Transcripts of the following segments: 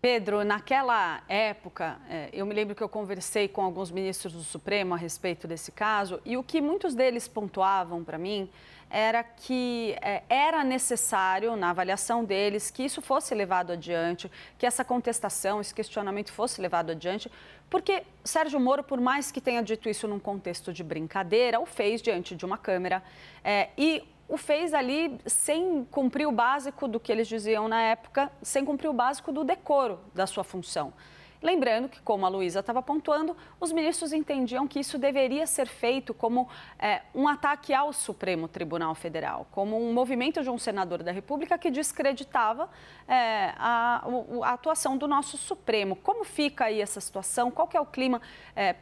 Pedro, naquela época, eu me lembro que eu conversei com alguns ministros do Supremo a respeito desse caso e o que muitos deles pontuavam para mim era que era necessário, na avaliação deles, que isso fosse levado adiante, que essa contestação, esse questionamento fosse levado adiante, porque Sérgio Moro, por mais que tenha dito isso num contexto de brincadeira, o fez diante de uma câmera e o fez ali sem cumprir o básico do que eles diziam na época, sem cumprir o básico do decoro da sua função. Lembrando que, como a Luísa estava pontuando, os ministros entendiam que isso deveria ser feito como um ataque ao Supremo Tribunal Federal, como um movimento de um senador da República que descreditava a atuação do nosso Supremo. Como fica aí essa situação? Qual que é o clima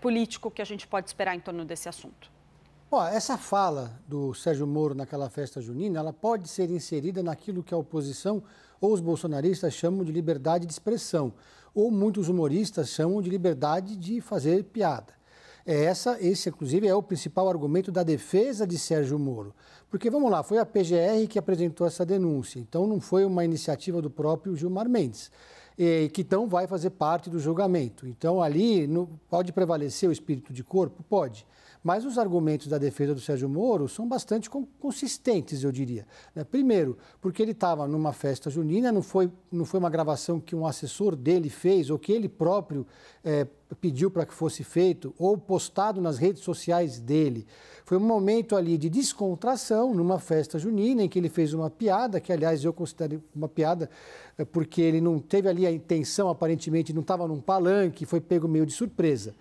político que a gente pode esperar em torno desse assunto? Essa fala do Sérgio Moro naquela festa junina, ela pode ser inserida naquilo que a oposição ou os bolsonaristas chamam de liberdade de expressão, ou muitos humoristas chamam de liberdade de fazer piada. Esse, inclusive, é o principal argumento da defesa de Sérgio Moro. Porque, vamos lá, foi a PGR que apresentou essa denúncia, então não foi uma iniciativa do próprio Gilmar Mendes, que então vai fazer parte do julgamento. Então, ali pode prevalecer o espírito de corpo? Pode. Mas os argumentos da defesa do Sérgio Moro são bastante consistentes, eu diria. Primeiro, porque ele estava numa festa junina, não foi uma gravação que um assessor dele fez ou que ele próprio pediu para que fosse feito ou postado nas redes sociais dele. Foi um momento ali de descontração numa festa junina em que ele fez uma piada, que aliás eu considero uma piada porque ele não teve ali a intenção, aparentemente não estava num palanque, foi pego meio de surpresa.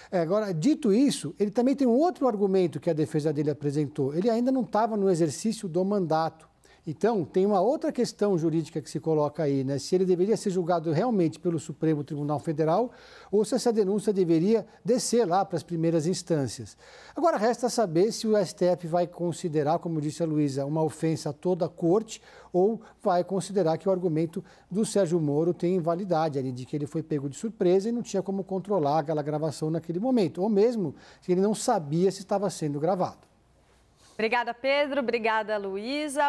Agora, dito isso, ele também tem um outro argumento que a defesa dele apresentou. Ele ainda não estava no exercício do mandato. Então, tem uma outra questão jurídica que se coloca aí, né? Se ele deveria ser julgado realmente pelo Supremo Tribunal Federal ou se essa denúncia deveria descer lá para as primeiras instâncias. Agora, resta saber se o STF vai considerar, como disse a Luísa, uma ofensa a toda a corte ou vai considerar que o argumento do Sérgio Moro tem validade ali, de que ele foi pego de surpresa e não tinha como controlar aquela gravação naquele momento, ou mesmo se ele não sabia se estava sendo gravado. Obrigada, Pedro. Obrigada, Luísa.